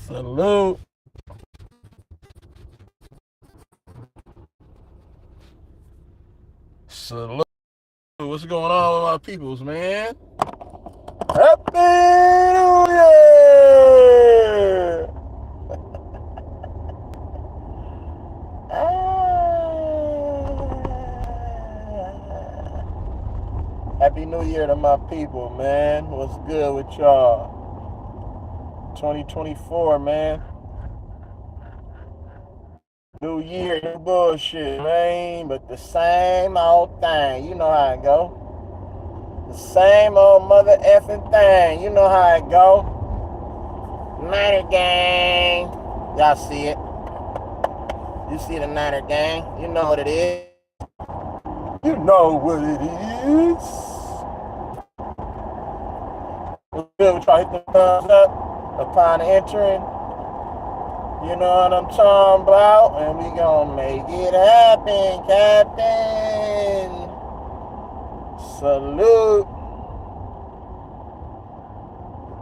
Salute. Salute. What's going on with my peoples, man? Happy New Year! Happy New Year to my people, man. What's good with y'all? 2024, man. New year, new bullshit, man. But the same old thing. You know how it go. The same old mother effing thing. You know how it go. Niner gang. Y'all see it. You see the Niner gang. You know what it is. You know what it is. What's good? We try to hit the thumbs up upon entering. You know what I'm talking about? And we gonna make it happen, Captain. Salute.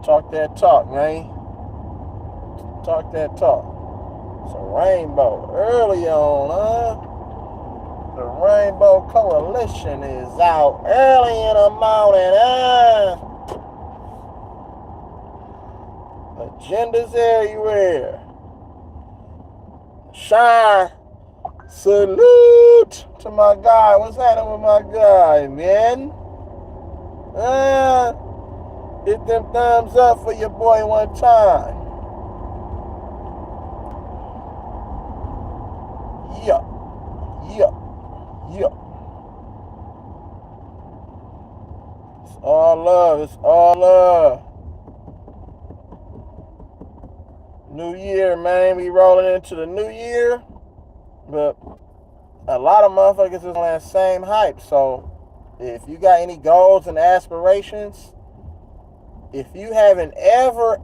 Talk that talk, man. Talk that talk. It's a rainbow early on, huh? The Rainbow Coalition is out early in the morning, huh? Agendas everywhere. Shine. Salute to my guy. What's happening with my guy, man? Hit them thumbs up for your boy one time. Yeah. Yeah. Yeah. It's all love. It's all love. New year, man. We rolling into the new year. But a lot of motherfuckers is on that same hype. So if you got any goals and aspirations, if you haven't ever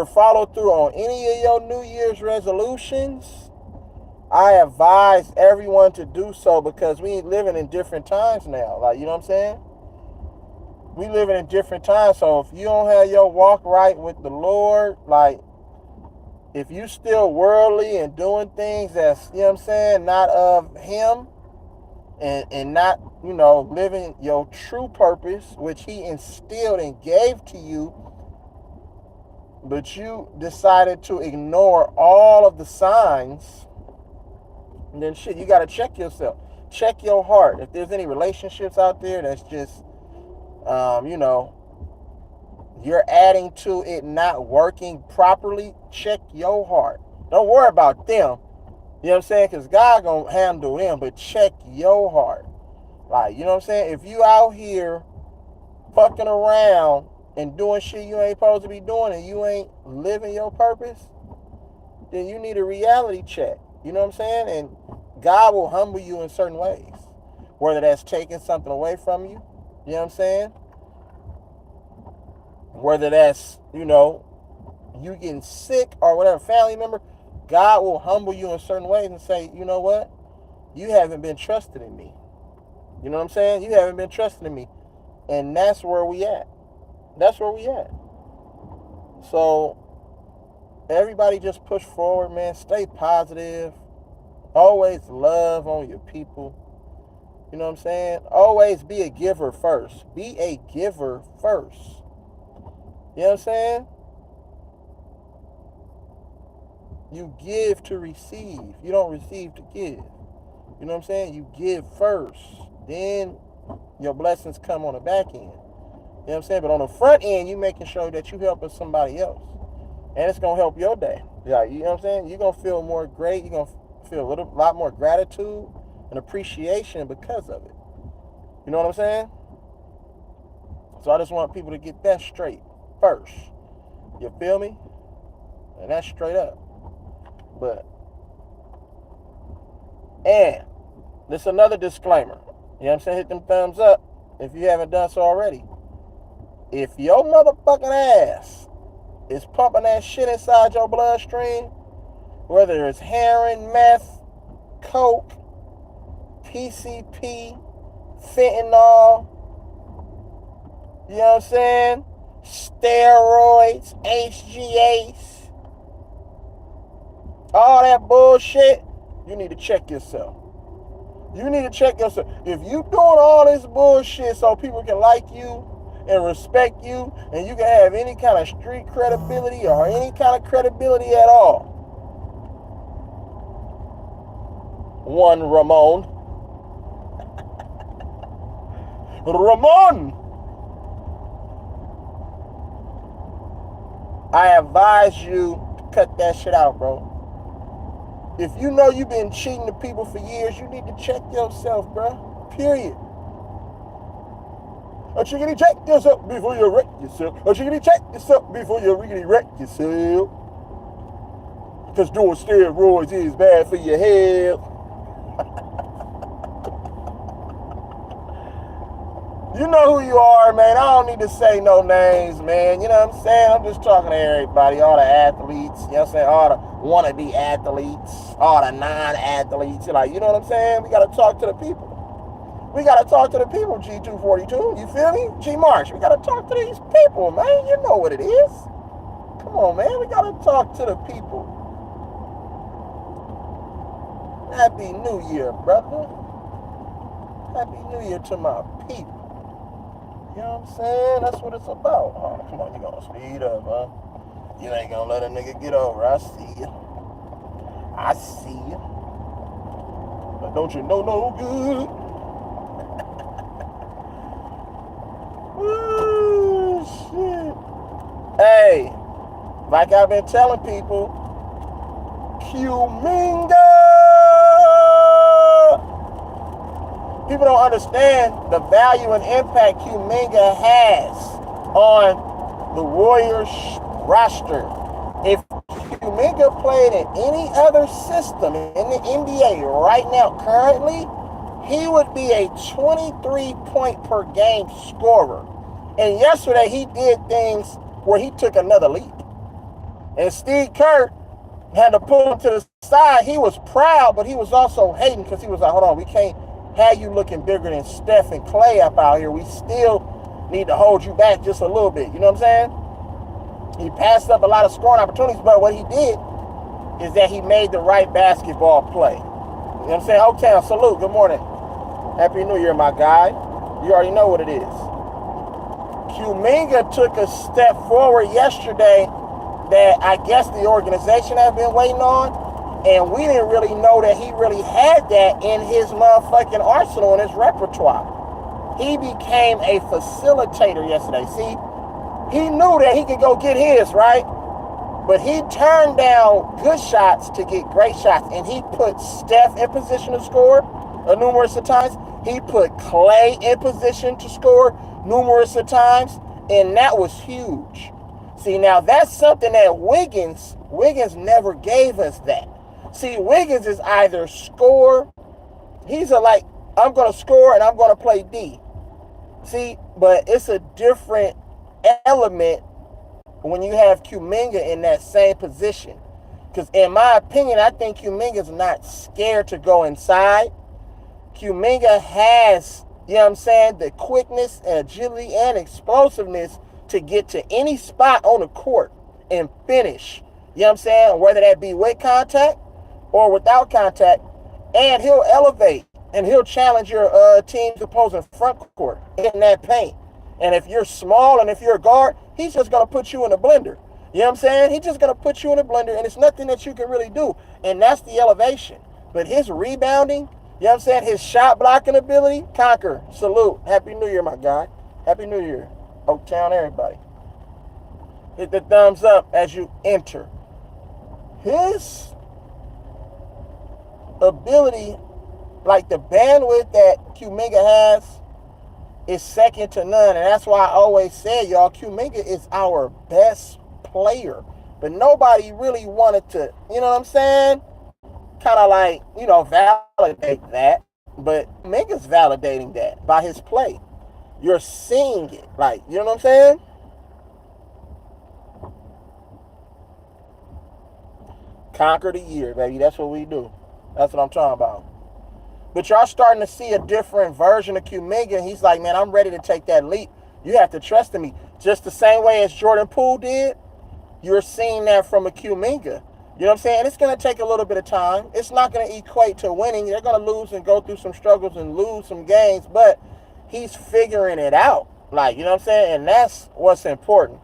followed through on any of your New Year's resolutions, I advise everyone to do so, because we living in different times now. Like, you know what I'm saying? We living in different times. So if you don't have your walk right with the Lord, like, if you still worldly and doing things that's, you know what I'm saying, not of him, and not, you know, living your true purpose, which he instilled and gave to you, but you decided to ignore all of the signs, and then shit, you got to check yourself. Check your heart. If there's any relationships out there that's just, you know, you're adding to it not working properly, check your heart. Don't worry about them. You know what I'm saying? Because God gonna handle them, but check your heart. Like, you know what I'm saying? If you out here fucking around and doing shit you ain't supposed to be doing, and you ain't living your purpose, then you need a reality check. You know what I'm saying? And God will humble you in certain ways. Whether that's taking something away from you, you know what I'm saying? Whether that's, you know, you getting sick or whatever, family member, God will humble you in certain ways and say, you know what? You haven't been trusted in me. You know what I'm saying? You haven't been trusted in me. And that's where we at. That's where we at. So everybody just push forward, man. Stay positive. Always love on your people. You know what I'm saying? Always be a giver first. Be a giver first. You know what I'm saying? You give to receive. You don't receive to give. You know what I'm saying? You give first. Then your blessings come on the back end. You know what I'm saying? But on the front end, you making sure that you helping somebody else. And it's going to help your day. Yeah, you know what I'm saying? You're going to feel more great. You're going to feel a lot more gratitude and appreciation because of it. You know what I'm saying? So I just want people to get that straight first. You feel me? And that's straight up. But, and this is another disclaimer. You know what I'm saying? Hit them thumbs up if you haven't done so already. If your motherfucking ass is pumping that shit inside your bloodstream, whether it's heroin, meth, coke, PCP, fentanyl, you know what I'm saying? Steroids, HGH, all that bullshit, you need to check yourself. You need to check yourself. If you doing all this bullshit so people can like you and respect you and you can have any kind of street credibility or any kind of credibility at all, one Ramon. Ramon! I advise you to cut that shit out, bro. If you know you've been cheating to people for years, you need to check yourself, bro. Period. Or you need to check yourself before you wreck yourself. Or you need to check yourself before you really wreck yourself. Because doing steroids is bad for your health. You know who you are, man. I don't need to say no names, man. You know what I'm saying? I'm just talking to everybody, all the athletes, you know what I'm saying? All the wannabe athletes, all the non-athletes. Like, you know what I'm saying? We got to talk to the people. We got to talk to the people, G242. You feel me? G Marsh. We got to talk to these people, man. You know what it is. Come on, man. We got to talk to the people. Happy New Year, brother. Happy New Year to my people. You know what I'm saying? That's what it's about. Oh, come on, you gonna speed up, huh? You ain't gonna let a nigga get over. I see you. I see you. But don't you know no good? Ooh, shit. Hey, like I've been telling people, Kuminga! People don't understand the value and impact Kuminga has on the Warriors roster. If Kuminga played in any other system in the NBA right now, currently, he would be a 23-point per game scorer. And yesterday he did things where he took another leap. And Steve Kerr had to pull him to the side. He was proud, but he was also hating because he was like, hold on, we can't have you looking bigger than Steph and Clay up out here. We still need to hold you back just a little bit. You know what I'm saying? He passed up a lot of scoring opportunities, but what he did is that he made the right basketball play. You know what I'm saying? Oaktown, salute. Good morning. Happy New Year, my guy. You already know what it is. Kuminga took a step forward yesterday that I guess the organization has been waiting on. And we didn't really know that he really had that in his motherfucking arsenal, in his repertoire. He became a facilitator yesterday. See, he knew that he could go get his, right? But he turned down good shots to get great shots. And he put Steph in position to score numerous of times. He put Clay in position to score numerous of times. And that was huge. See, now that's something that Wiggins never gave us that. See, Wiggins is either score, he's like, I'm going to score and I'm going to play D. See, but it's a different element when you have Kuminga in that same position. Because in my opinion, I think Kuminga's not scared to go inside. Kuminga has, you know what I'm saying, the quickness and agility and explosiveness to get to any spot on the court and finish. You know what I'm saying? Whether that be with contact or without contact, and he'll elevate and he'll challenge your team's opposing front court in that paint. And if you're small and if you're a guard, he's just going to put you in a blender. You know what I'm saying? He's just going to put you in a blender, and it's nothing that you can really do. And that's the elevation. But his rebounding, you know what I'm saying, his shot blocking ability, conquer, salute. Happy New Year, my guy. Happy New Year. Oaktown, everybody. Hit the thumbs up as you enter. His ability, like the bandwidth that Kuminga has, is second to none. And that's why I always say, y'all, Kuminga is our best player. But nobody really wanted to, you know what I'm saying, kind of like, you know, validate that. But Kuminga's validating that by his play. You're seeing it. Like, you know what I'm saying? Conquer the year, baby. That's what we do. That's what I'm talking about. But y'all starting to see a different version of Kuminga. He's like, man, I'm ready to take that leap. You have to trust in me. Just the same way as Jordan Poole did, you're seeing that from a Kuminga. You know what I'm saying? It's going to take a little bit of time. It's not going to equate to winning. They're going to lose and go through some struggles and lose some games, but he's figuring it out. Like, you know what I'm saying? And that's what's important.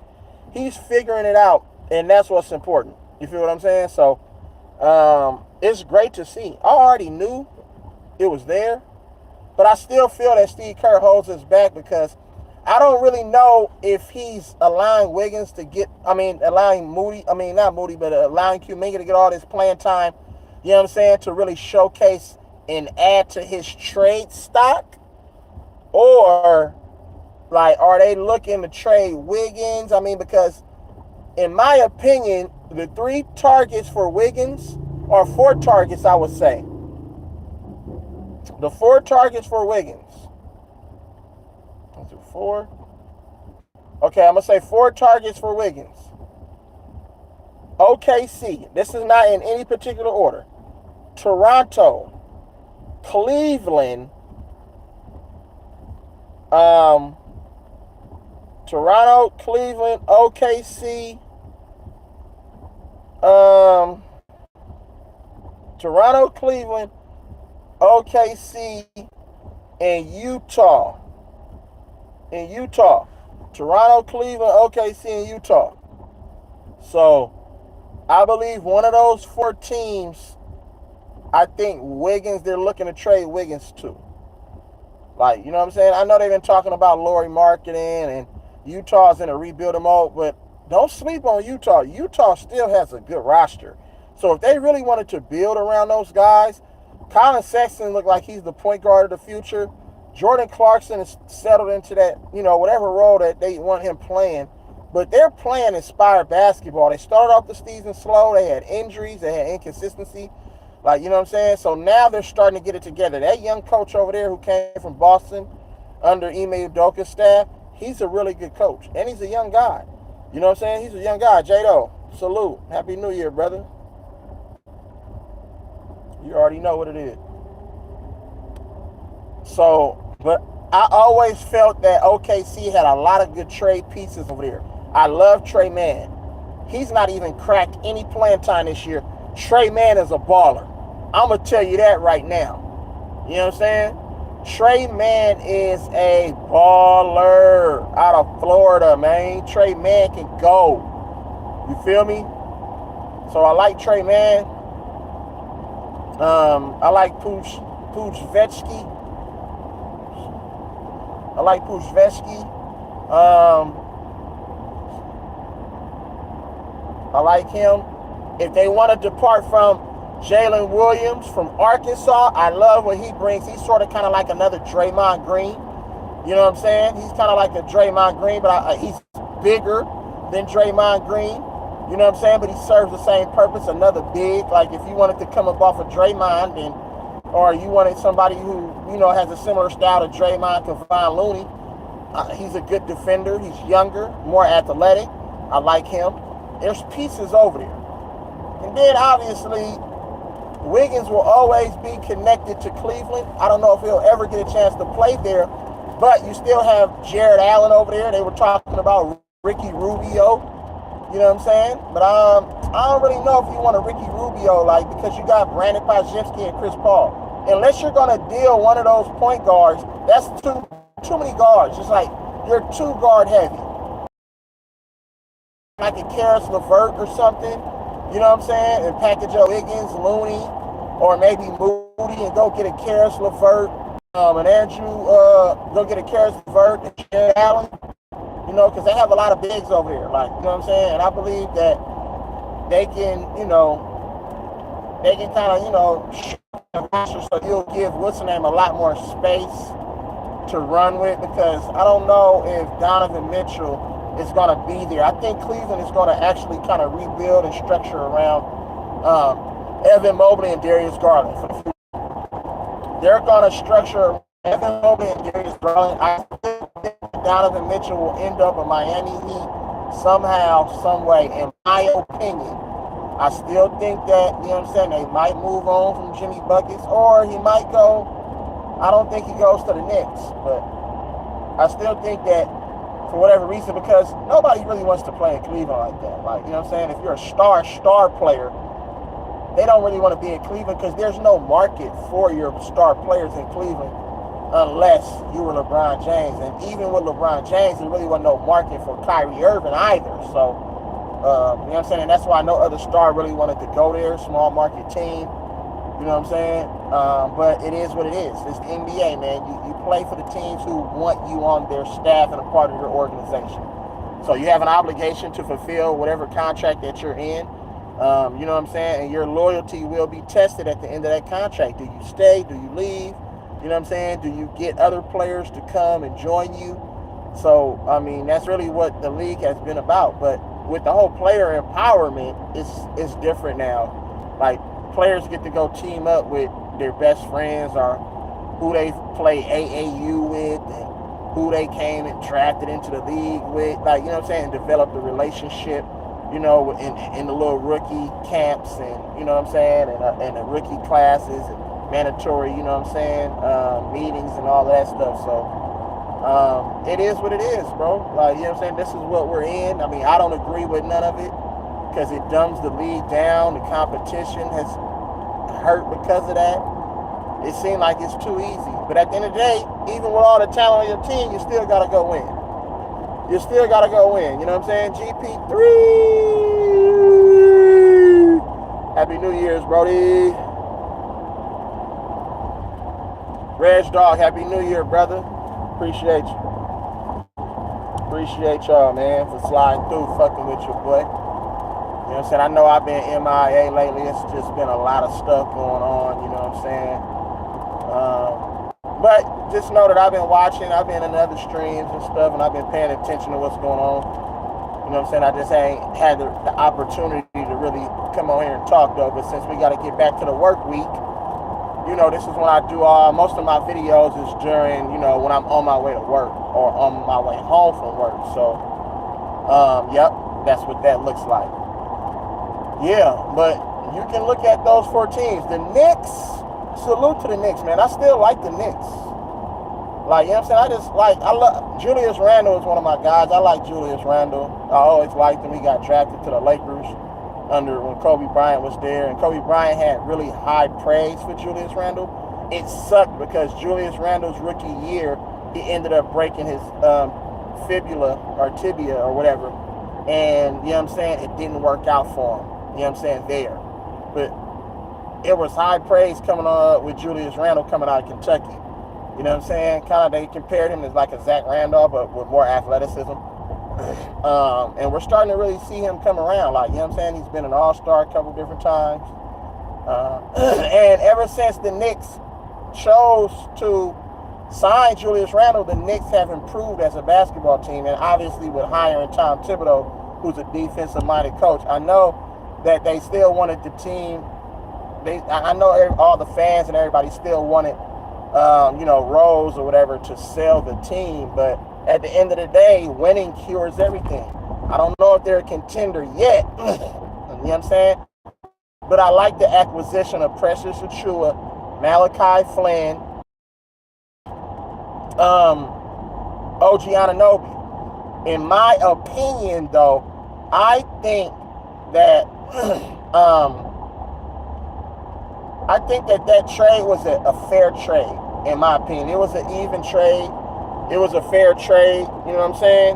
He's figuring it out, and that's what's important. You feel what I'm saying? So, it's great to see. I already knew it was there, but I still feel that Steve Kerr holds us back because I don't really know if he's allowing Wiggins to get, allowing Moody, not Moody, but allowing Kuminga to get all this playing time, you know what I'm saying, to really showcase and add to his trade stock? Or, like, are they looking to trade Wiggins? Because in my opinion, the 3 targets for Wiggins, or 4 targets, I would say. The 4 targets for Wiggins. 1, 2, 4. Okay, I'm going to say 4 targets for Wiggins. OKC. This is not in any particular order. Toronto. Cleveland. Toronto, Cleveland, OKC. Toronto, Cleveland, OKC, and Utah. Toronto, Cleveland, OKC, and Utah. So, I believe one of those 4 teams, I think Wiggins, they're looking to trade Wiggins to. Like, you know what I'm saying? I know they've been talking about Lauri marketing, and Utah's in a rebuilding mode, but don't sleep on Utah. Utah still has a good roster. So if they really wanted to build around those guys, Colin Sexton looked like he's the point guard of the future. Jordan Clarkson is settled into that, whatever role that they want him playing. But they're playing inspired basketball. They started off the season slow. They had injuries. They had inconsistency. Like, you know what I'm saying? So now they're starting to get it together. That young coach over there who came from Boston under Ime Udoka's staff, he's a really good coach. And he's a young guy. You know what I'm saying? He's a young guy. J-Do, salute. Happy New Year, brother. You already know what it is. So, but I always felt that OKC had a lot of good trade pieces over there. I love Trey Mann. He's not even cracked any playing time this year. Trey Mann is a baller. I'm going to tell you that right now. You know what I'm saying? Trey Mann is a baller out of Florida, man. Trey Mann can go. You feel me? So I like Trey Mann. I like Pujvetsky. I like him. If they want to depart from Jalen Williams from Arkansas, I love what he brings. He's sort of kind of like another Draymond Green. You know what I'm saying? He's kind of like a Draymond Green, but he's bigger than Draymond Green. You know what I'm saying? But he serves the same purpose, another big. Like if you wanted to come up off of Draymond, or you wanted somebody who, has a similar style to Draymond, Kevon Looney. He's a good defender. He's younger, more athletic. I like him. There's pieces over there. And then, obviously, Wiggins will always be connected to Cleveland. I don't know if he'll ever get a chance to play there, but you still have Jared Allen over there. They were talking about Ricky Rubio. You know what I'm saying? But I don't really know if you want a Ricky Rubio, because you got Brandon Podziemski and Chris Paul. Unless you're going to deal one of those point guards, that's too many guards. It's like you're too guard heavy. Like a Karis LeVert or something. You know what I'm saying? And package up Wiggins, Looney, or maybe Moody and go get a Karis LeVert, and Andrew, go get a Karis LeVert and Jared Allen. Because they have a lot of bigs over there. Like, you know what I'm saying? And I believe that they can, kind of, so you'll give what's the name a lot more space to run with, because I don't know if Donovan Mitchell is going to be there. I think Cleveland is going to actually kind of rebuild and structure around Evan Mobley and Darius Garland. They're going to structure Evan Mobley and Darius Garland. I think Donovan Mitchell will end up in Miami Heat somehow, some way. In my opinion, I still think that, they might move on from Jimmy Buckets, or he might go. I don't think he goes to the Knicks, but I still think that for whatever reason, because nobody really wants to play in Cleveland like that. Like, if you're a star player, they don't really want to be in Cleveland because there's no market for your star players in Cleveland unless you were LeBron James. And even with LeBron James, there really wasn't no market for Kyrie Irving either. So, you know what I'm saying? And that's why no other star really wanted to go there, small market team. You know what I'm saying? But it is what it is. It's the NBA, man. You play for the teams who want you on their staff and a part of your organization. So you have an obligation to fulfill whatever contract that you're in. You know what I'm saying? And your loyalty will be tested at the end of that contract. Do you stay? Do you leave? You know what I'm saying? Do you get other players to come and join you? So, I mean, that's really what the league has been about. But with the whole player empowerment, it's different now. Like, players get to go team up with their best friends or who they play AAU with and who they came and drafted into the league with. Like, you know what I'm saying? And develop a relationship, you know, in the little rookie camps and, you know what I'm saying, and the rookie classes and mandatory, you know what I'm saying, meetings and all that stuff. So it is what it is, bro. Like, you know what I'm saying? This is what we're in. I mean, I don't agree with none of it because it dumbs the league down. The competition has hurt because of that. It seemed like it's too easy. But at the end of the day, even with all the talent on your team, you still got to go win. You still got to go win. You know what I'm saying? GP3. Happy New Year's, Brody. Reg Dog, Happy New Year, brother. Appreciate you. Appreciate y'all, man, for sliding through, fucking with your boy. You know what I'm saying? I know I've been MIA lately. It's just been a lot of stuff going on, you know what I'm saying? But just know that I've been watching. I've been in other streams and stuff, and I've been paying attention to what's going on. You know what I'm saying? I just ain't had the opportunity to really come on here and talk, though. But since we got to get back to the work week, you know, this is when I do most of my videos is during, you know, when I'm on my way to work or on my way home from work. So, yep, that's what that looks like. Yeah, but you can look at those 4 teams. The Knicks, salute to the Knicks, man. I still like the Knicks. Like, you know what I'm saying? I love Julius Randle is one of my guys. I like Julius Randle. I always liked him. He got drafted to the Lakers when Kobe Bryant was there. And Kobe Bryant had really high praise for Julius Randle. It sucked because Julius Randle's rookie year, he ended up breaking his fibula or tibia or whatever. And, you know what I'm saying? It didn't work out for him. You know what I'm saying? There. But it was high praise coming on with Julius Randle coming out of Kentucky. You know what I'm saying? Kind of, they compared him as like a Zach Randolph, but with more athleticism. And we're starting to really see him come around. Like, you know what I'm saying? He's been an all-star a couple different times. And ever since the Knicks chose to sign Julius Randle, the Knicks have improved as a basketball team. And obviously with hiring Tom Thibodeau, who's a defensive-minded coach, I know that they still wanted the team. I know all the fans and everybody still wanted, you know, Rose or whatever to sell the team. But at the end of the day, winning cures everything. I don't know if they're a contender yet. You know what I'm saying? But I like the acquisition of Precious Achiuwa, Malachi Flynn, OG Anunoby. In my opinion, though, I think that that trade was a fair trade, in my opinion. It was an even trade. It was a fair trade, you know what I'm saying?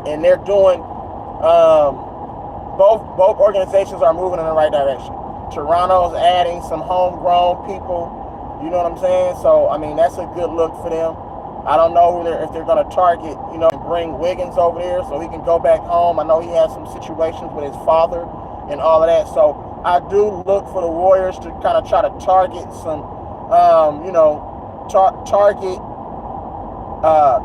And they're doing, both organizations are moving in the right direction. Toronto's adding some homegrown people, you know what I'm saying? So, I mean, that's a good look for them. I don't know if they're going to target, you know, and bring Wiggins over there so he can go back home. I know he has some situations with his father and all of that. So I do look for the Warriors to kind of try to target some, you know, target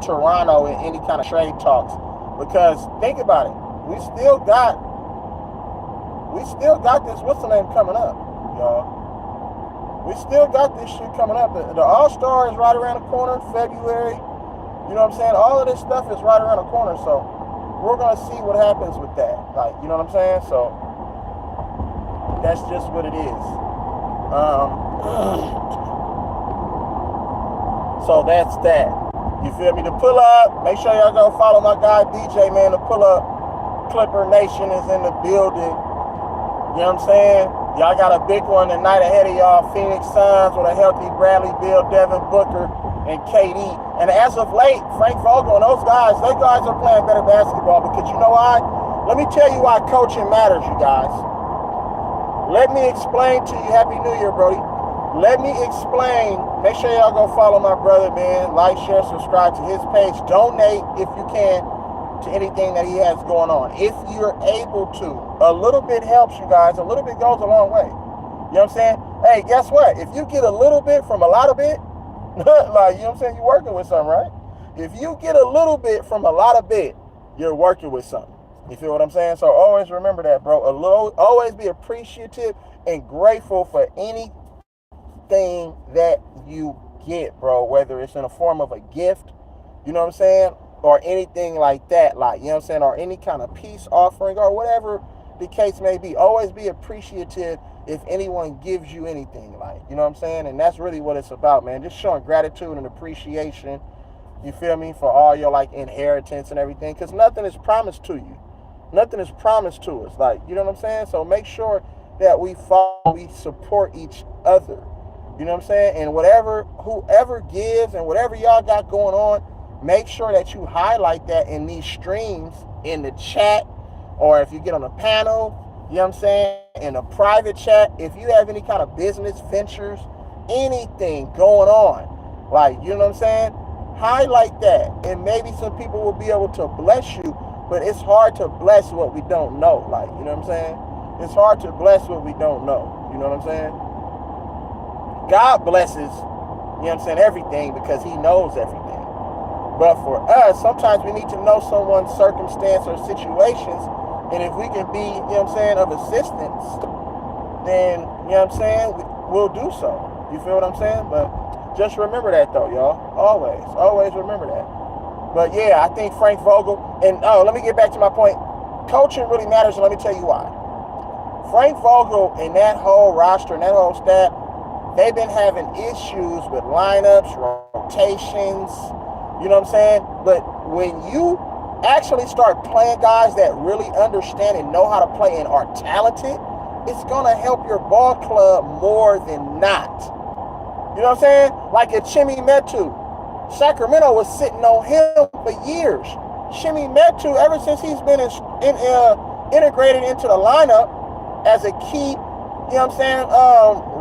Toronto in any kind of trade talks. Because think about it, we still got this, what's the name coming up, y'all? We still got this shit coming up. The All-Star is right around the corner, February. You know what I'm saying? All of this stuff is right around the corner. So we're going to see what happens with that. Like, you know what I'm saying? So that's just what it is. So that's that. You feel me? To pull up, make sure y'all go follow my guy DJ, man. The pull up Clipper Nation is in the building. You know what I'm saying? Y'all got a big one tonight ahead of y'all. Phoenix Suns with a healthy Bradley Beal, Devin Booker, and KD. And as of late, Frank Vogel and those guys are playing better basketball because you know why? Let me tell you why coaching matters, you guys. Let me explain to you. Happy New Year, Brody. Let me explain. Make sure y'all go follow my brother, man. Like, share, subscribe to his page. Donate if you can to anything that he has going on. If you're able to. A little bit helps, you guys. A little bit goes a long way. You know what I'm saying? Hey, guess what? If you get a little bit from a lot of bit, like, you know what I'm saying? You're working with something, right? If you get a little bit from a lot of bit, you're working with something. You feel what I'm saying? So always remember that, bro. Always be appreciative and grateful for anything that you get, bro. Whether it's in the form of a gift, you know what I'm saying? Or anything like that, like, you know what I'm saying? Or any kind of peace offering or whatever the case may be. Always be appreciative if anyone gives you anything, like, you know what I'm saying? And that's really what it's about, man. Just showing gratitude and appreciation, you feel me, for all your, like, inheritance and everything, because nothing is promised to you. Nothing is promised to us, like, you know what I'm saying? So make sure that we support each other, you know what I'm saying? And whoever gives and whatever y'all got going on, make sure that you highlight that in these streams, in the chat, or if you get on a panel, you know what I'm saying, in a private chat. If you have any kind of business ventures, anything going on, like, you know what I'm saying, highlight that, and maybe some people will be able to bless you. But it's hard to bless what we don't know, like, you know what I'm saying? It's hard to bless what we don't know, you know what I'm saying? God blesses, you know what I'm saying, everything because he knows everything. But for us, sometimes we need to know someone's circumstance or situations, and if we can be, you know what I'm saying, of assistance, then, you know what I'm saying, we'll do so. You feel what I'm saying? But just remember that, though, y'all. Always remember that. But yeah, I think Frank Vogel, and let me get back to my point. Coaching really matters, and let me tell you why. Frank Vogel and that whole roster and that whole staff, they've been having issues with lineups, rotations, you know what I'm saying? But when you actually start playing guys that really understand and know how to play and are talented, it's going to help your ball club more than not. You know what I'm saying? Like a Chimmy Metu. Sacramento was sitting on him for years. Chimmy Metu, ever since he's been integrated into the lineup as a key, you know what I'm saying,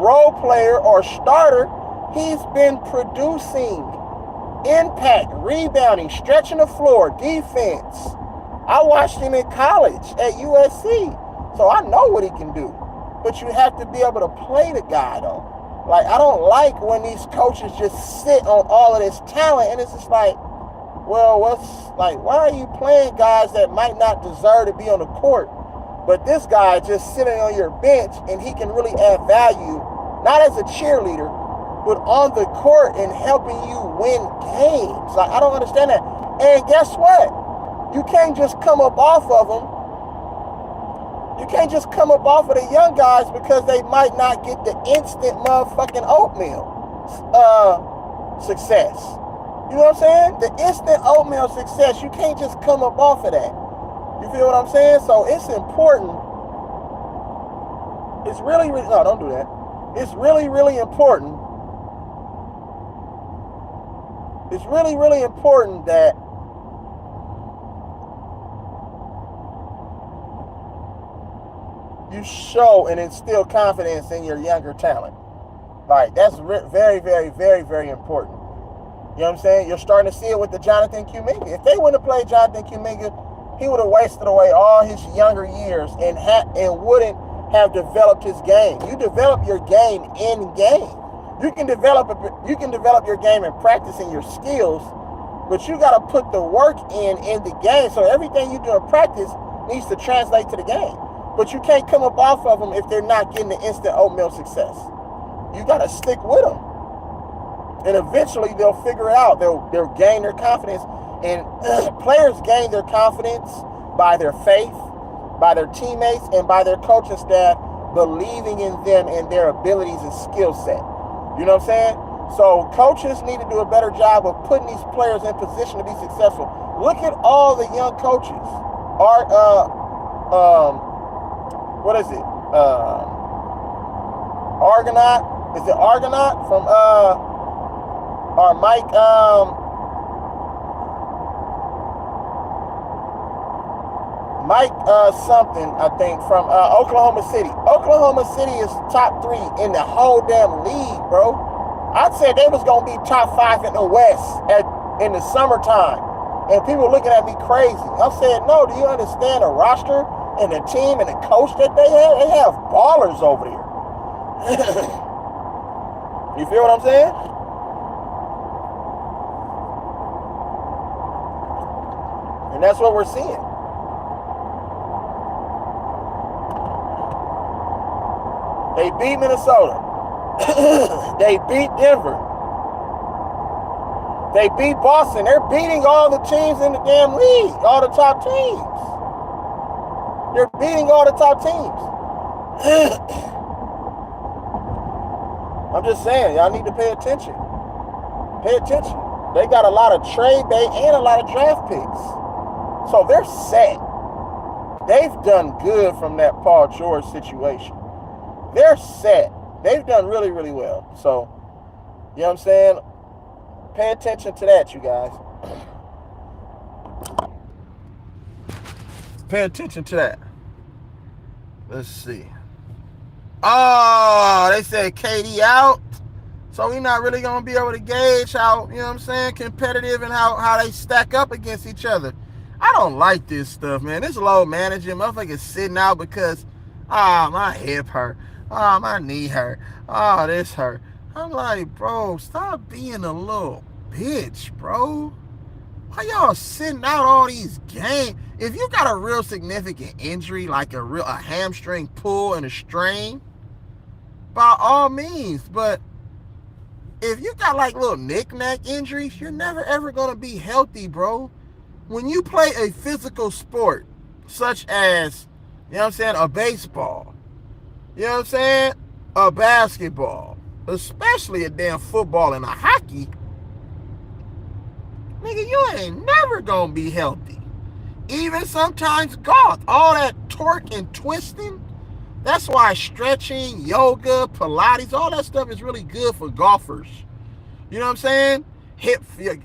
role player or starter, he's been producing impact, rebounding, stretching the floor, defense. I watched him in college at USC, so I know what he can do. But you have to be able to play the guy, though. Like, I don't like when these coaches just sit on all of this talent, and it's just like, well, why are you playing guys that might not deserve to be on the court? But this guy just sitting on your bench, and he can really add value, not as a cheerleader, but on the court and helping you win games. Like, I don't understand that. And guess what? You can't just come up off of them. You can't just come up off of the young guys because they might not get the instant motherfucking oatmeal success. You know what I'm saying? The instant oatmeal success, you can't just come up off of that. You feel what I'm saying? So it's important. It's really, no, don't do that. It's really, really important. It's really, really important that you show and instill confidence in your younger talent. Like, that's very, very, very, very important. You know what I'm saying? You're starting to see it with the Jonathan Kuminga. If they wouldn't have played Jonathan Kuminga, he would have wasted away all his younger years and wouldn't have developed his game. You develop your game in game. You can develop your game in practicing your skills, but you got to put the work in the game. So everything you do in practice needs to translate to the game. But you can't come up off of them if they're not getting the instant oatmeal success. You got to stick with them. And eventually they'll figure it out. They'll gain their confidence. And players gain their confidence by their faith, by their teammates, and by their coaching staff believing in them and their abilities and skill set. You know what I'm saying? So coaches need to do a better job of putting these players in position to be successful. Look at all the young coaches. What is it? Argonaut. Is it Argonaut from or Mike something, I think, from Oklahoma City. Oklahoma City is top 3 in the whole damn league, bro. I'd say they was gonna be top 5 in the West in the summertime, and people looking at me crazy. I said, no. Do you understand the roster and the team and the coach that they have? They have ballers over there. You feel what I'm saying? And that's what we're seeing. They beat Minnesota. They beat Denver. They beat Boston. They're beating all the teams in the damn league. All the top teams. They're beating all the top teams. I'm just saying, y'all need to pay attention. Pay attention. They got a lot of trade bait and a lot of draft picks. So they're set. They've done good from that Paul George situation. They're set. They've done really, really well. So, you know what I'm saying? Pay attention to that, you guys. Pay attention to that. Let's see. Oh, they said KD out. So we're not really going to be able to gauge how, you know what I'm saying, competitive and how they stack up against each other. I don't like this stuff, man. This low managing, motherfuckers sitting out because, my hip hurt. Oh, my knee hurt. Oh, this hurt. I'm like, bro, stop being a little bitch, bro. Why y'all sitting out all these games? If you got a real significant injury, like a hamstring pull and a strain, by all means. But if you got like little knick-knack injuries, you're never ever gonna be healthy, bro. When you play a physical sport, such as, you know what I'm saying, a baseball, you know what I'm saying, a basketball, especially a damn football and a hockey, nigga, you ain't never gonna be healthy. Even sometimes golf, all that torque and twisting, that's why stretching, yoga, Pilates, all that stuff is really good for golfers. You know what I'm saying?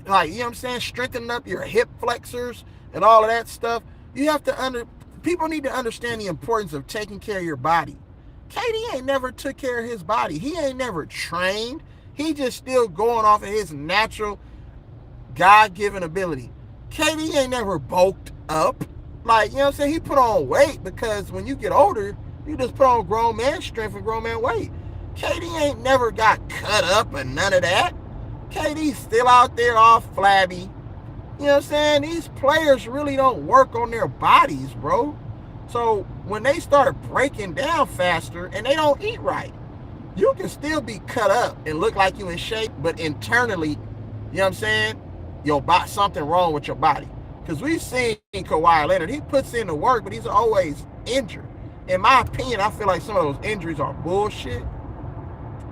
Like, you know what I'm saying? Strengthening up your hip flexors and all of that stuff. You have to people need to understand the importance of taking care of your body. KD ain't never took care of his body. He ain't never trained. He just still going off of his natural God-given ability. KD ain't never bulked up. Like, you know what I'm saying? He put on weight because when you get older, you just put on grown man strength and grown man weight. KD ain't never got cut up or none of that. KD's still out there all flabby. You know what I'm saying? These players really don't work on their bodies, bro. So when they start breaking down faster and they don't eat right, you can still be cut up and look like you in shape, but internally, you know what I'm saying, something wrong with your body. Because we've seen Kawhi Leonard, he puts in the work, but he's always injured. In my opinion, I feel like some of those injuries are bullshit,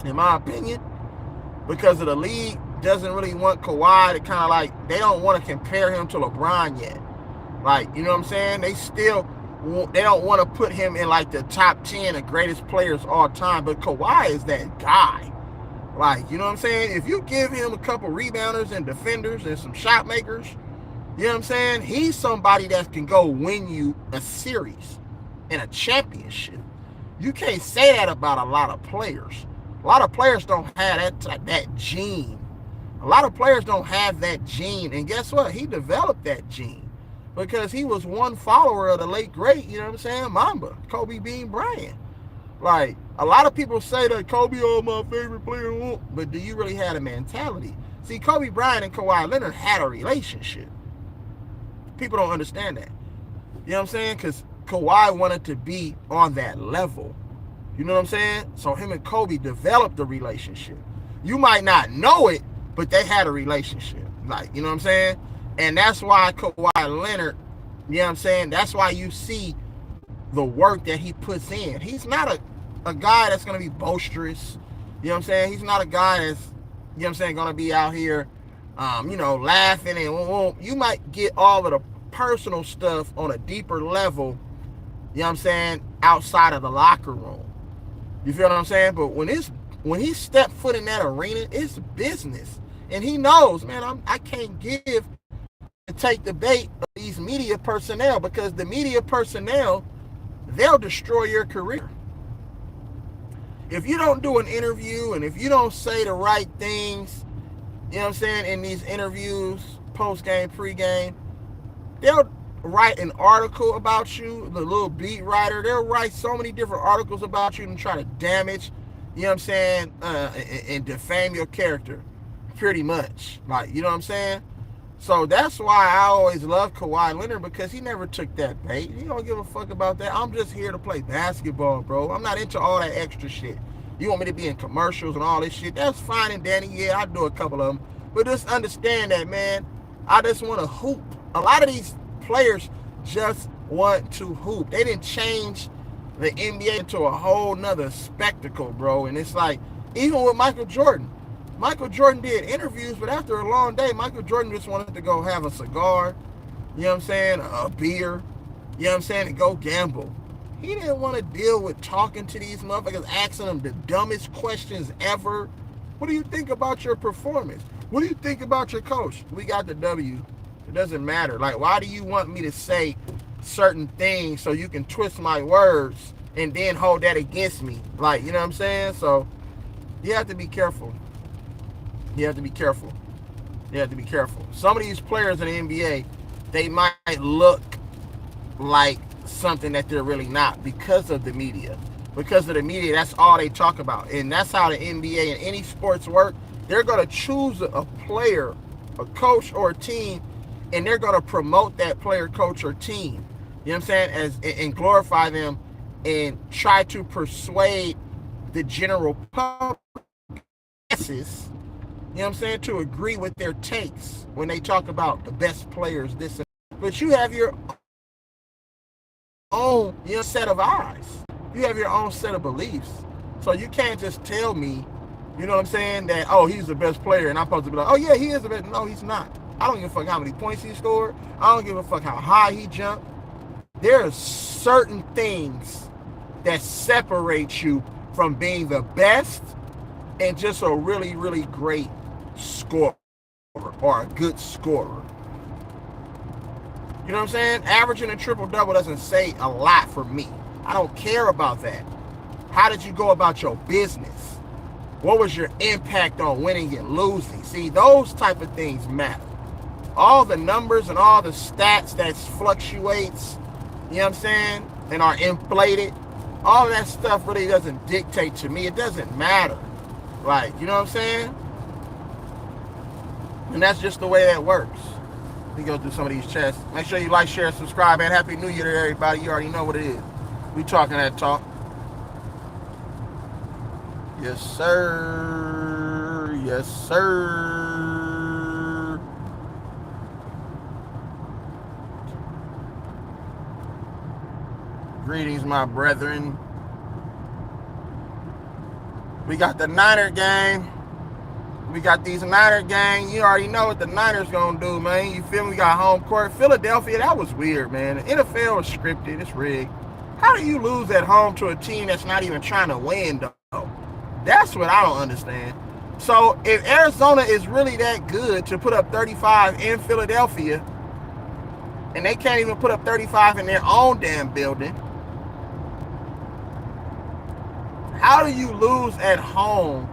in my opinion, because of the league doesn't really want Kawhi to kind of like, they don't want to compare him to LeBron yet. Like, you know what I'm saying? They don't want to put him in like the top 10 of greatest players all time, but Kawhi is that guy. Like, you know what I'm saying? If you give him a couple rebounders and defenders and some shot makers, you know what I'm saying? He's somebody that can go win you a series and a championship. You can't say that about a lot of players. A lot of players don't have that gene. A lot of players don't have that gene. And guess what? He developed that gene because he was one follower of the late great, you know what I'm saying, Mamba, Kobe Bean Bryant. Like, a lot of people say that Kobe is my favorite player, but do you really have a mentality? See, Kobe Bryant and Kawhi Leonard had a relationship. People don't understand that. You know what I'm saying? Because Kawhi wanted to be on that level. You know what I'm saying? So him and Kobe developed a relationship. You might not know it, but they had a relationship. Like, you know what I'm saying? And that's why Kawhi Leonard, you know what I'm saying? That's why you see the work that he puts in. He's not a guy that's going to be boisterous. You know what I'm saying? He's not a guy that's, you know what I'm saying, going to be out here, laughing. And you might get all of the personal stuff on a deeper level, you know what I'm saying, outside of the locker room. You feel what I'm saying? But when he stepped foot in that arena, it's business. And he knows, man, I can't give and take the bait of these media personnel, because the media personnel, they'll destroy your career. If you don't do an interview and if you don't say the right things, you know what I'm saying, in these interviews, post game, pre game, they'll write an article about you, the little beat writer, they'll write so many different articles about you and try to damage, you know what I'm saying, and defame your character, pretty much. Like, you know what I'm saying? So that's why I always love Kawhi Leonard, because he never took that bait. He don't give a fuck about that. I'm just here to play basketball, bro. I'm not into all that extra shit. You want me to be in commercials and all this shit? That's fine and dandy. Yeah, I do a couple of them. But just understand that, man. I just want to hoop. A lot of these players just want to hoop. They didn't change the NBA into a whole nother spectacle, bro. And it's like, even with Michael Jordan. Michael Jordan did interviews, but after a long day, Michael Jordan just wanted to go have a cigar, you know what I'm saying, a beer, you know what I'm saying, and go gamble. He didn't want to deal with talking to these motherfuckers, asking them the dumbest questions ever. What do you think about your performance? What do you think about your coach? We got the W. It doesn't matter. Like, why do you want me to say certain things so you can twist my words and then hold that against me? Like, you know what I'm saying? So you have to be careful. You have to be careful. You have to be careful. Some of these players in the NBA, they might look like something that they're really not because of the media. Because of the media, that's all they talk about. And that's how the NBA and any sports work. They're going to choose a player, a coach, or a team, and they're going to promote that player, coach, or team. You know what I'm saying? And glorify them and try to persuade the general public, you know what I'm saying, to agree with their takes when they talk about the best players, this and that. But you have your own, you know, set of eyes. You have your own set of beliefs. So you can't just tell me, you know what I'm saying, that, oh, he's the best player, and I'm supposed to be like, oh, yeah, he is the best. No, he's not. I don't give a fuck how many points he scored. I don't give a fuck how high he jumped. There are certain things that separate you from being the best and just a really, really great scorer or a good scorer. You know what I'm saying? Averaging a triple-double doesn't say a lot for me. I don't care about that. How did you go about your business? What was your impact on winning and losing? See, those type of things matter. All the numbers and all the stats that fluctuates, you know what I'm saying, and are inflated, all that stuff really doesn't dictate to me. It doesn't matter. Like, you know what I'm saying? And that's just the way that works. Let me go through some of these chats. Make sure you like, share, subscribe, man. Happy New Year to everybody. You already know what it is. We talking that talk. Yes, sir. Yes, sir. Greetings, my brethren. We got the Niner game. We got these Niner gang. You already know what the Niners gonna do, man. You feel me? We got home court. Philadelphia, that was weird, man. The NFL was scripted. It's rigged. How do you lose at home to a team that's not even trying to win, though? That's what I don't understand. So if Arizona is really that good to put up 35 in Philadelphia, and they can't even put up 35 in their own damn building, how do you lose at home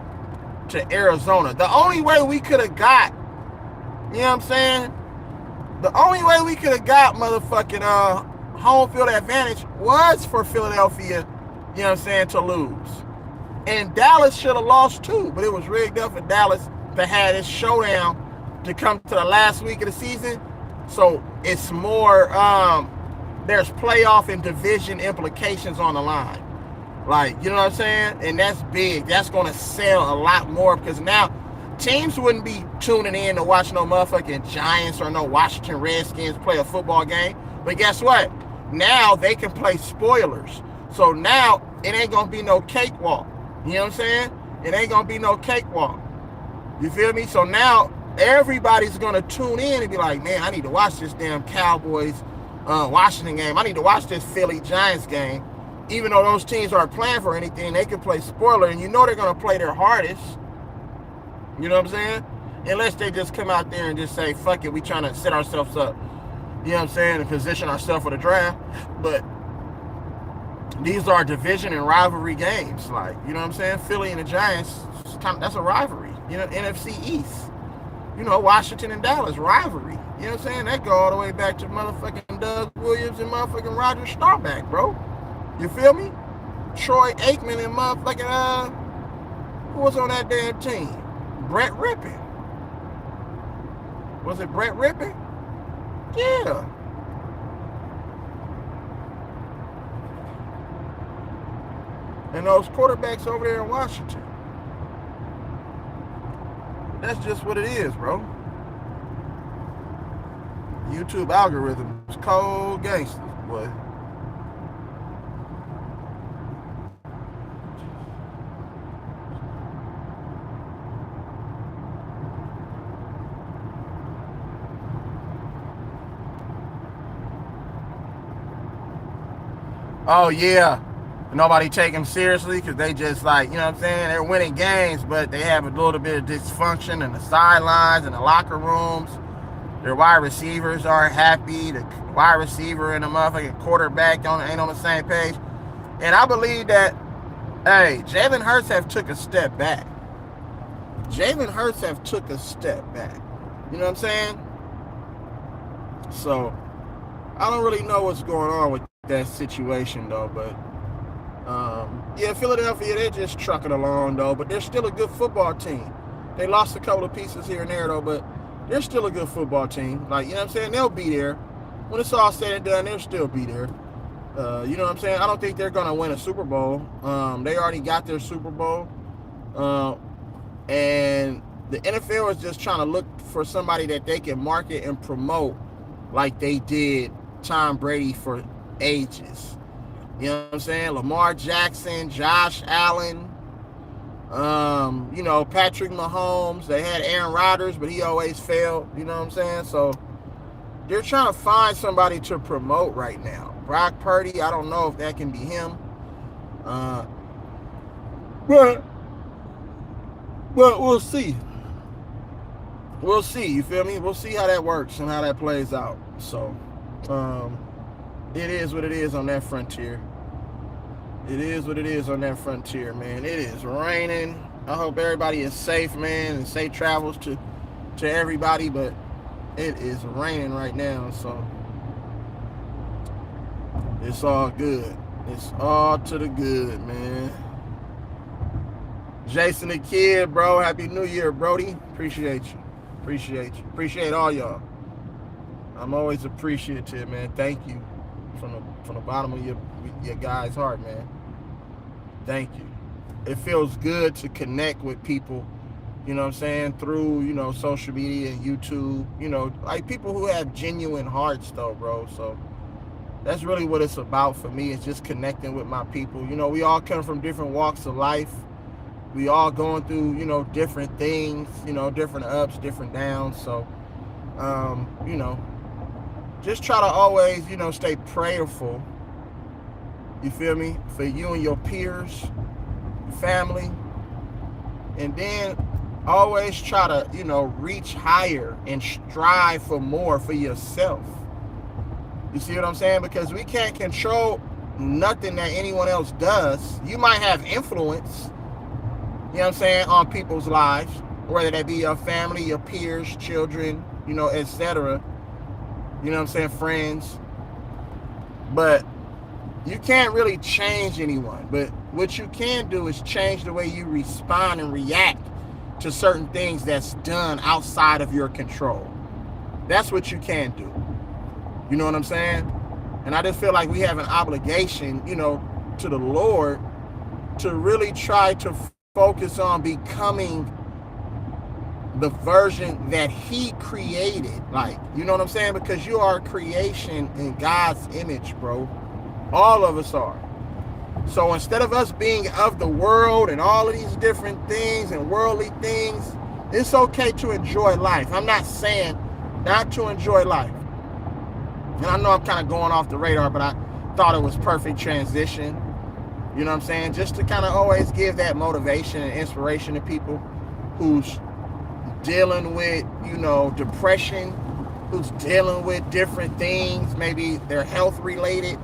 to Arizona? The only way we could have got, you know what I'm saying? The only way we could have got motherfucking home field advantage was for Philadelphia, you know what I'm saying, to lose. And Dallas should have lost too, but it was rigged up for Dallas to have this showdown to come to the last week of the season. So it's more, there's playoff and division implications on the line. Like, you know what I'm saying? And that's big. That's going to sell a lot more, because now teams wouldn't be tuning in to watch no motherfucking Giants or no Washington Redskins play a football game. But guess what? Now they can play spoilers. So now it ain't going to be no cakewalk. You know what I'm saying? It ain't going to be no cakewalk. You feel me? So now everybody's going to tune in and be like, man, I need to watch this damn Cowboys Washington game. I need to watch this Philly Giants game. even though those teams aren't playing for anything, they can play spoiler, and you know they're going to play their hardest. You know what I'm saying? Unless they just come out there and just say, fuck it, we trying to set ourselves up, you know what I'm saying, and position ourselves for the draft. But these are division and rivalry games. Like, you know what I'm saying? Philly and the Giants, that's a rivalry. You know, NFC East. You know, Washington and Dallas, rivalry. You know what I'm saying? That go all the way back to motherfucking Doug Williams and motherfucking Roger Staubach, bro. You feel me? Troy Aikman and motherfucking, who was on that damn team? Brett Rippon. Was it Brett Rippon? Yeah. And those quarterbacks over there in Washington. That's just what it is, bro. YouTube algorithms, cold gangsters, boy. Oh, yeah. Nobody take them seriously because they just like, you know what I'm saying? They're winning games, but they have a little bit of dysfunction in the sidelines and the locker rooms. Their wide receivers aren't happy. The wide receiver and the motherfucking quarterback ain't on the same page. And I believe that, hey, Jalen Hurts have took a step back. Jalen Hurts have took a step back. You know what I'm saying? So, I don't really know what's going on with that situation, though, but yeah, Philadelphia, they're just trucking along, though, but they're still a good football team. They lost a couple of pieces here and there, though, but they're still a good football team. Like, you know what I'm saying? They'll be there. When it's all said and done, they'll still be there. You know what I'm saying? I don't think they're going to win a Super Bowl. They already got their Super Bowl. And the NFL is just trying to look for somebody that they can market and promote like they did Tom Brady for ages. You know what I'm saying? Lamar Jackson, Josh Allen, you know, Patrick Mahomes. They had Aaron Rodgers, but he always failed. You know what I'm saying? So they're trying to find somebody to promote right now. Brock Purdy, I don't know if that can be him. But we'll see. We'll see, you feel me? We'll see how that works and how that plays out. So, it is what it is on that frontier. It is what it is on that frontier, man. It is raining. I hope everybody is safe, man, and safe travels to everybody, but it is raining right now, so it's all good. It's all to the good, man. Jason the Kid, bro. Happy New Year, Brody. Appreciate you. Appreciate you. Appreciate all y'all. I'm always appreciative, man. Thank you from the bottom of your guys' heart, man. Thank you. It feels good to connect with people, you know what I'm saying, through, you know, social media and YouTube, you know, like people who have genuine hearts, though, bro. So that's really what it's about for me. It's just connecting with my people. You know, we all come from different walks of life. We all going through, you know, different things, you know, different ups, different downs. So, you know, just try to always, you know, stay prayerful. You feel me? For you and your peers, family. And then always try to, you know, reach higher and strive for more for yourself. You see what I'm saying? Because we can't control nothing that anyone else does. You might have influence, you know what I'm saying, on people's lives, whether that be your family, your peers, children, you know, etc. You know what I'm saying, friends. But you can't really change anyone. But what you can do is change the way you respond and react to certain things that's done outside of your control. That's what you can do. You know what I'm saying? And I just feel like we have an obligation, you know, to the Lord to really try to focus on becoming the version that He created. Like, you know what I'm saying? Because you are a creation in God's image, bro. All of us are. So instead of us being of the world and all of these different things and worldly things, it's okay to enjoy life. I'm not saying not to enjoy life. And I know I'm kind of going off the radar, but I thought it was perfect transition. You know what I'm saying? Just to kind of always give that motivation and inspiration to people who's dealing with, depression, who's dealing with different things. Maybe they're health related,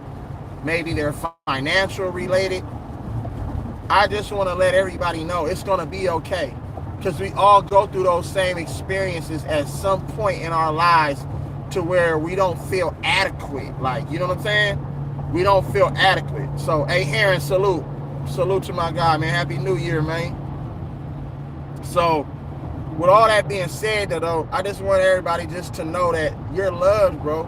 maybe they're financial related. I just want to let everybody know it's going to be okay. Because we all go through those same experiences at some point in our lives to where we don't feel adequate. Like, you know what I'm saying? We don't feel adequate. So, hey, Heron, salute. Salute to my guy, man. Happy New Year, man. So, with all that being said, though, I just want everybody just to know that you're loved, bro.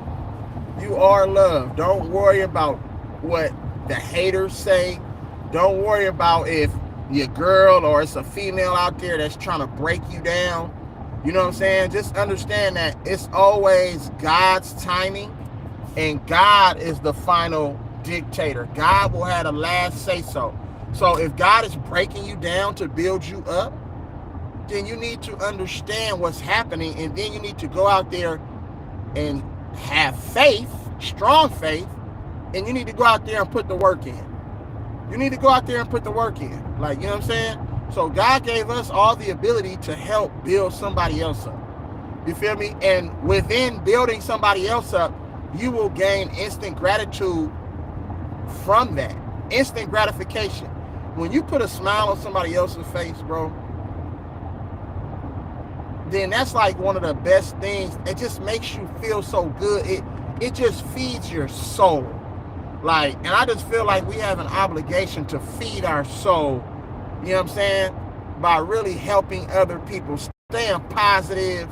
You are loved. Don't worry about what the haters say. Don't worry about if your girl or it's a female out there that's trying to break you down. You know what I'm saying? Just understand that it's always God's timing, and God is the final dictator. God will have the last say so. So if God is breaking you down to build you up, then you need to understand what's happening, and then you need to go out there and have faith, strong faith, and you need to go out there and put the work in. You need to go out there and put the work in. Like, you know what I'm saying? So God gave us all the ability to help build somebody else up. You feel me? And within building somebody else up, you will gain instant gratitude from that. Instant gratification. When you put a smile on somebody else's face, bro, then that's like one of the best things. It just makes you feel so good. It just feeds your soul. Like, and I just feel like we have an obligation to feed our soul, you know what I'm saying, by really helping other people, staying positive,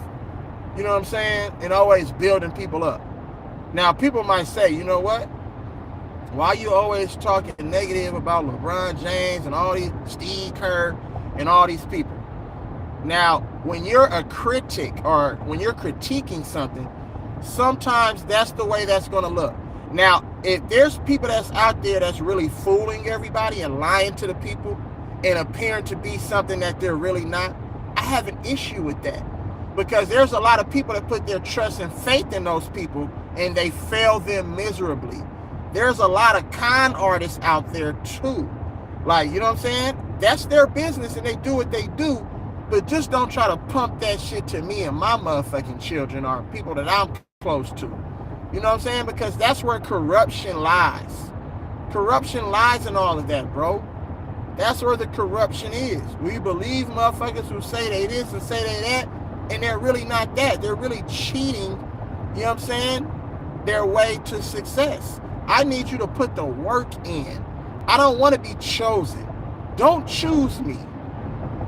you know what I'm saying, and always building people up. Now, people might say, you know what? Why are you always talking negative about LeBron James and all these, Steve Kerr and all these people? Now, when you're a critic or when you're critiquing something, sometimes that's the way that's going to look. Now, if there's people that's out there that's really fooling everybody and lying to the people and appearing to be something that they're really not, I have an issue with that. Because there's a lot of people that put their trust and faith in those people and they fail them miserably. There's a lot of con artists out there too. Like, you know what I'm saying? That's their business and they do what they do. But just don't try to pump that shit to me and my motherfucking children or people that I'm close to. You know what I'm saying? Because that's where corruption lies. Corruption lies in all of that, bro. That's where the corruption is. We believe motherfuckers who say they this and say they that, and they're really not that. They're really cheating, you know what I'm saying, their way to success. I need you to put the work in. I don't want to be chosen. Don't choose me.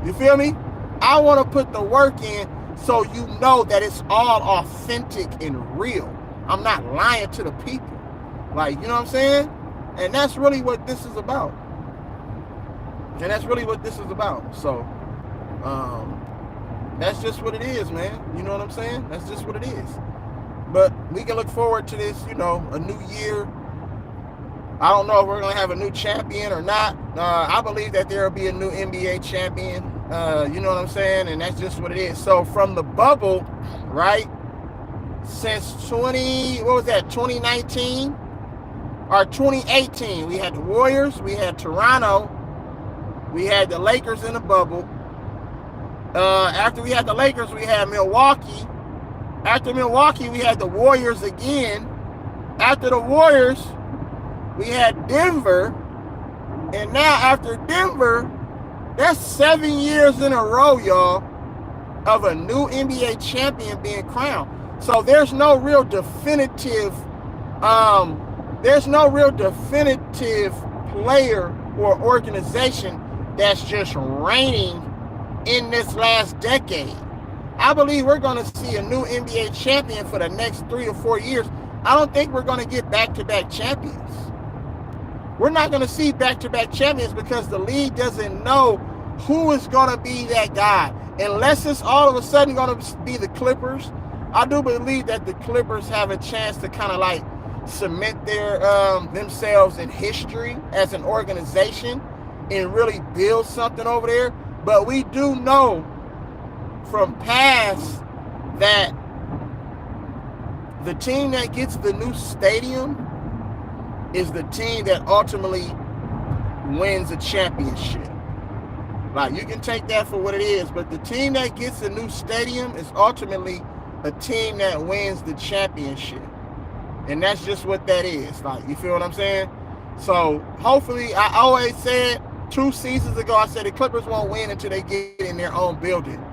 You feel me? I want to put the work in so you know that it's all authentic and real. I'm not lying to the people. Like, you know what I'm saying? And that's really what this is about. So, that's just what it is, man. You know what I'm saying? That's just what it is. But we can look forward to this, a new year. I don't know if we're going to have a new champion or not. I believe that there will be a new NBA champion. You know what I'm saying? And that's just what it is. So from the bubble, right? Since 2019 or 2018, we had the Warriors, we had Toronto, we had the Lakers in the bubble. After we had the Lakers, we had Milwaukee. After Milwaukee, we had the Warriors again. After the Warriors, we had Denver. And now after Denver, that's 7 years in a row, y'all, of a new NBA champion being crowned. So there's no real definitive player or organization that's just reigning in this last decade. I believe we're going to see a new NBA champion for the next 3 or 4 years. I don't think we're going to get back-to-back champions. We're not going to see back-to-back champions because the league doesn't know who is going to be that guy. Unless it's all of a sudden going to be the Clippers. I do believe that the Clippers have a chance to kind of like cement their themselves in history as an organization and really build something over there. But we do know from past that the team that gets the new stadium is the team that ultimately wins a championship. Like, you can take that for what it is, but the team that gets a new stadium is ultimately a team that wins the championship. And that's just what that is. Like, you feel what I'm saying? So, hopefully, I always said 2 seasons ago, I said the Clippers won't win until they get in their own building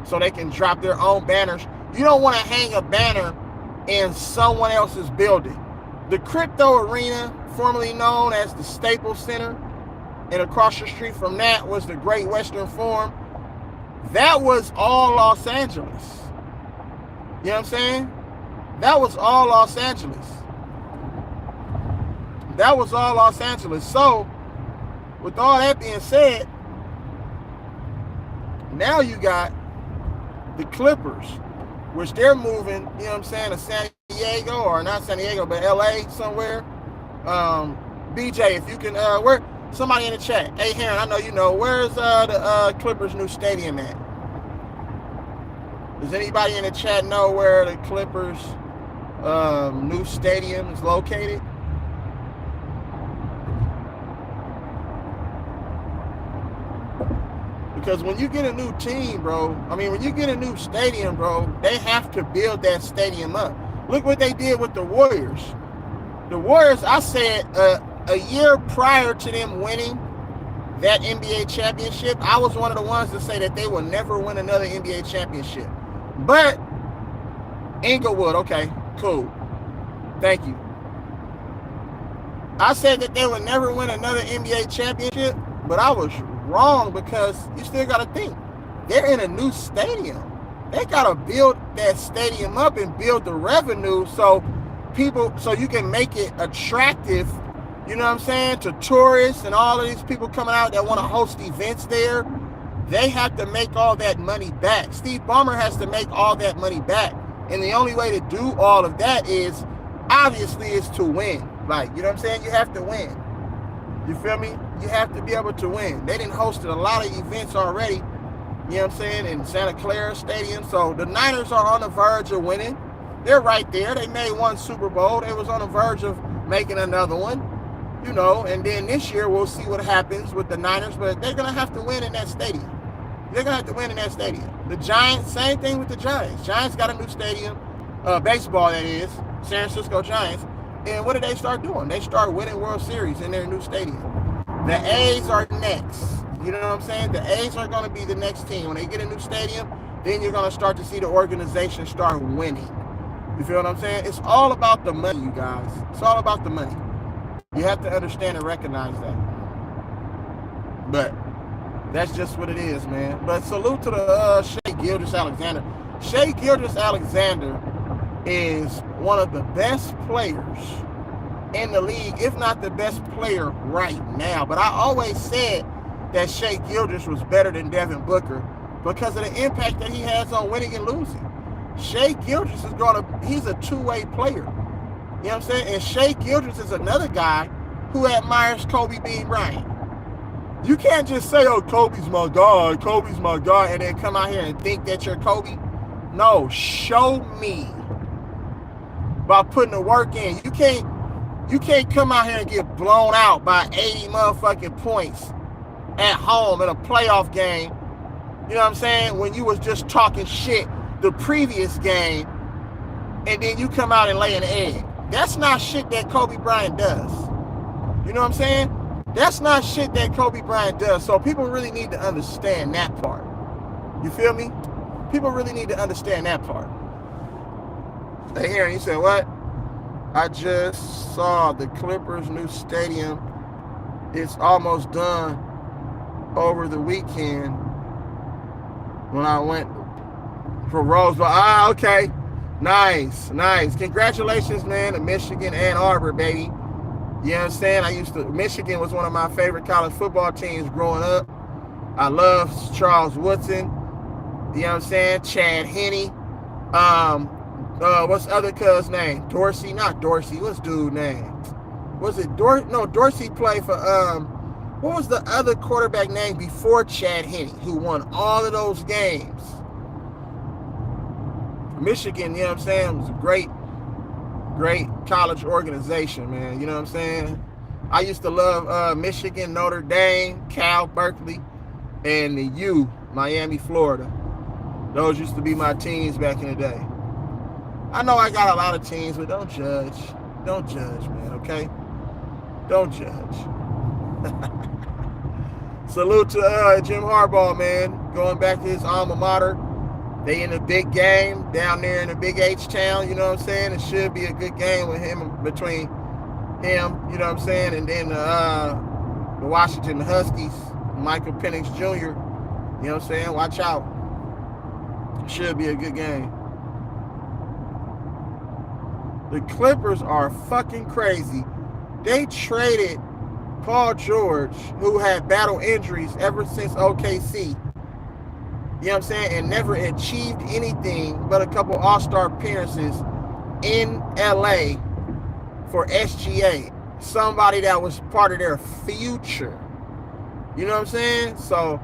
so they can drop their own banners. You don't want to hang a banner in someone else's building. The Crypto Arena, formerly known as the Staples Center, and across the street from that was the Great Western Forum. That was all Los Angeles. You know what I'm saying? That was all Los Angeles. That was all Los Angeles. So, with all that being said, now you got the Clippers, which they're moving, you know what I'm saying, to San Diego, or not San Diego, but LA somewhere. BJ, if you can, where somebody in the chat, hey Heron, I know you know, where's the Clippers' new stadium at? Does anybody in the chat know where the Clippers' new stadium is located? Because when you get a new team, bro, when you get a new stadium, bro, they have to build that stadium up. Look what they did with the Warriors. The Warriors, I said a year prior to them winning that NBA championship, I was one of the ones to say that they will never win another NBA championship. But Inglewood, okay, cool. Thank you. I said that they would never win another NBA championship, but I was wrong, because you still got to think, they're in a new stadium. They got to build that stadium up and build the revenue so you can make it attractive, you know what I'm saying, to tourists and all of these people coming out that want to host events there. They have to make all that money back. Steve Ballmer has to make all that money back. And the only way to do all of that is to win. Like, you know what I'm saying? You have to win. You feel me? You have to be able to win. They didn't hosted a lot of events already, you know what I'm saying, in Santa Clara Stadium. So the Niners are on the verge of winning. They're right there. They made one Super Bowl. They was on the verge of making another one, you know. And then this year we'll see what happens with the Niners. But they're going to have to win in that stadium. They're going to have to win in that stadium. The Giants, same thing with the Giants. Giants got a new stadium, baseball that is, San Francisco Giants. And what did they start doing? They start winning World Series in their new stadium. The A's are next. You know what I'm saying? The A's are going to be the next team. When they get a new stadium, then you're going to start to see the organization start winning. You feel what I'm saying? It's all about the money, you guys. It's all about the money. You have to understand and recognize that. But that's just what it is, man. But salute to the Shai Gilgeous-Alexander. Shai Gilgeous-Alexander is one of the best players in the league, if not the best player right now. But I always said that Shai Gilgeous was better than Devin Booker because of the impact that he has on winning and losing. Shai Gilgeous he's a two-way player. You know what I'm saying? And Shai Gilgeous is another guy who admires Kobe being Bryant. You can't just say, oh, Kobe's my God, and then come out here and think that you're Kobe. No, show me by putting the work in. You can't come out here and get blown out by 80 motherfucking points at home in a playoff game, you know what I'm saying, when you was just talking shit the previous game, and then you come out and lay an egg. That's not shit that Kobe Bryant does. You know what I'm saying? That's not shit that Kobe Bryant does. So people really need to understand that part. You feel me? People really need to understand that part. Hey, here, you said what? I just saw the Clippers' new stadium. It's almost done over the weekend when I went for Roseville. Okay. Nice. Congratulations, man, to Michigan, Ann Arbor, baby. You know what I'm saying? Michigan was one of my favorite college football teams growing up. I love Charles Woodson. You know what I'm saying? Chad Henne. What's the other cuz name? Dorsey? Not Dorsey. What's dude's name? Was it Dorsey played for, what was the other quarterback name before Chad Henne, who won all of those games? Michigan, you know what I'm saying, was a great college organization, man. You know what I'm saying? I used to love Michigan, Notre Dame, Cal, Berkeley, and the U, Miami, Florida. Those used to be my teams back in the day. I know I got a lot of teams, but don't judge. Don't judge, man, okay? Don't judge. Salute to Jim Harbaugh, man. Going back to his alma mater. They in a big game down there in the Big H town, you know what I'm saying? It should be a good game with him, between him, you know what I'm saying, and then the Washington Huskies, Michael Penix Jr., you know what I'm saying? Watch out. Should be a good game. The Clippers are fucking crazy. They traded Paul George, who had battle injuries ever since OKC, you know what I'm saying, and never achieved anything but a couple All-Star appearances in LA for SGA. Somebody that was part of their future. You know what I'm saying? So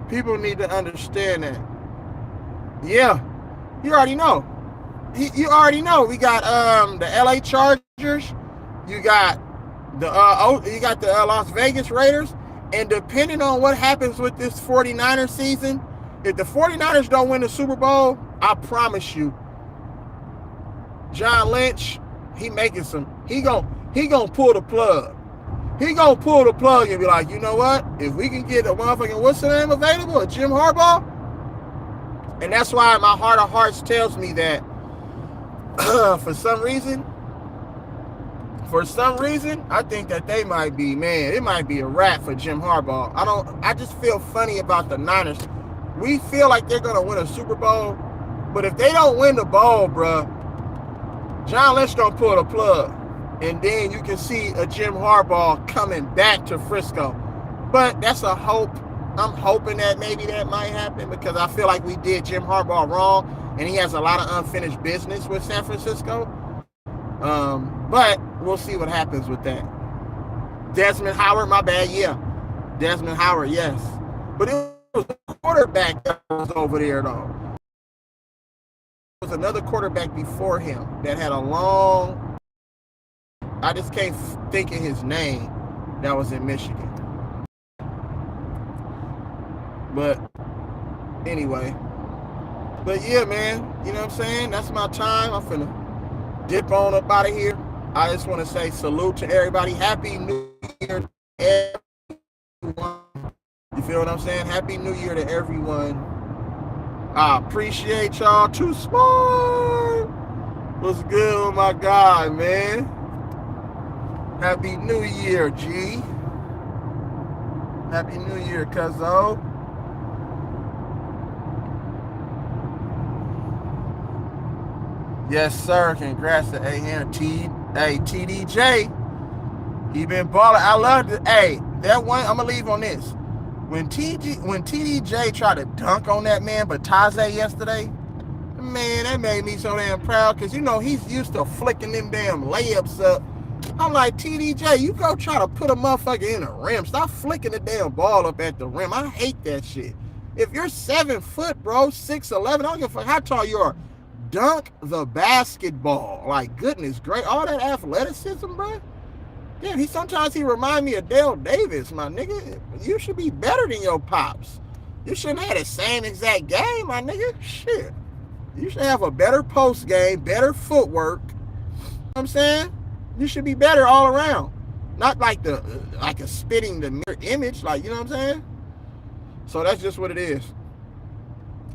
people need to understand that. Yeah, you already know. You already know. We got the LA Chargers. You got the Las Vegas Raiders. And depending on what happens with this 49ers season, if the 49ers don't win the Super Bowl, I promise you, John Lynch, he gonna pull the plug. He gonna pull the plug and be like, you know what? If we can get a motherfucking, what's the name available? A Jim Harbaugh? And that's why my heart of hearts tells me that for some reason, I think that they might be, man, it might be a wrap for Jim Harbaugh. I just feel funny about the Niners. We feel like they're gonna win a Super Bowl, but if they don't win the bowl, bruh, John Lynch gonna pull the plug. And then you can see a Jim Harbaugh coming back to Frisco. But that's a hope. I'm hoping that maybe that might happen, because I feel like we did Jim Harbaugh wrong, and he has a lot of unfinished business with San Francisco. But we'll see what happens with that. Desmond Howard, my bad, yeah. Desmond Howard, yes. But it was a quarterback that was over there, though. There was another quarterback before him that had a long, I just can't think of his name, that was in Michigan. But anyway. But yeah, man, you know what I'm saying? That's my time. I'm finna dip on up out of here. I just want to say salute to everybody. Happy New Year to everyone. You feel what I'm saying? Happy New Year to everyone. I appreciate y'all. Too smart. What's good with my guy, man? Happy New Year, G. Happy New Year, cuzzo. Yes, sir. Congrats to TDJ. He been balling. I love it. Hey, that one, I'm gonna leave on this. When TDJ tried to dunk on that man Bataze yesterday, man, that made me so damn proud, because you know he's used to flicking them damn layups up. I'm like, TDJ, you go try to put a motherfucker in the rim. Stop flicking the damn ball up at the rim. I hate that shit. If you're 7 foot, bro, 6'11", I don't give a fuck how tall you are. Dunk the basketball. Like, goodness great. All that athleticism, bro. Damn, sometimes he remind me of Dale Davis, my nigga. You should be better than your pops. You shouldn't have the same exact game, my nigga. Shit. You should have a better post game, better footwork. You know what I'm saying? You should be better all around. Not like a spitting the mirror image, like, you know what I'm saying? So that's just what it is.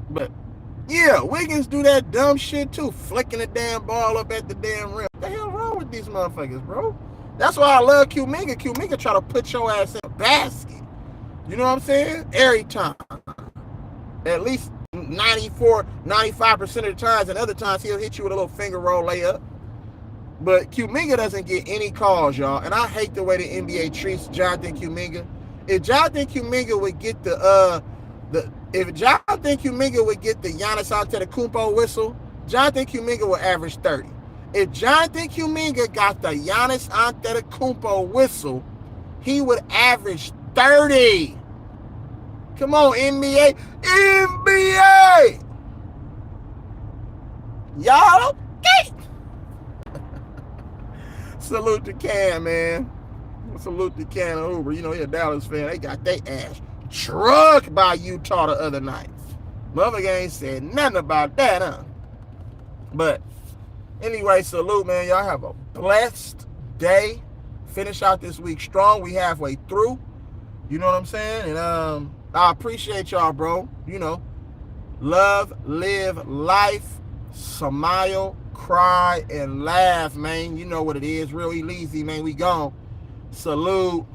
But yeah, Wiggins do that dumb shit too, flicking the damn ball up at the damn rim. What the hell wrong with these motherfuckers, bro? That's why I love Q-Minga. Q-Minga try to put your ass in a basket. You know what I'm saying? Every time. At least 94, 95% of the times, and other times he'll hit you with a little finger roll layup. But Q-Minga doesn't get any calls, y'all. And I hate the way the NBA treats Jonathan Q-Minga. If Jonathan Q-Minga would get if Jonathan Q-Minga would get the Giannis Antetokounmpo whistle, Jonathan Q-Minga would average 30. If Jonathan Q-Minga got the Giannis Antetokounmpo whistle, he would average 30. Come on, NBA. NBA! Y'all okay? Salute to Cam, man. Salute to Cannon Hoover. You know, he a Dallas fan. They got their ass trucked by Utah the other night. Motherfucker ain't said nothing about that, huh? But anyway, salute, man. Y'all have a blessed day. Finish out this week strong. We halfway through. You know what I'm saying? And I appreciate y'all, bro. You know, love, live life, smile, cry, and laugh, man. You know what it is. Real E-Leezy, man. We gone. Salute.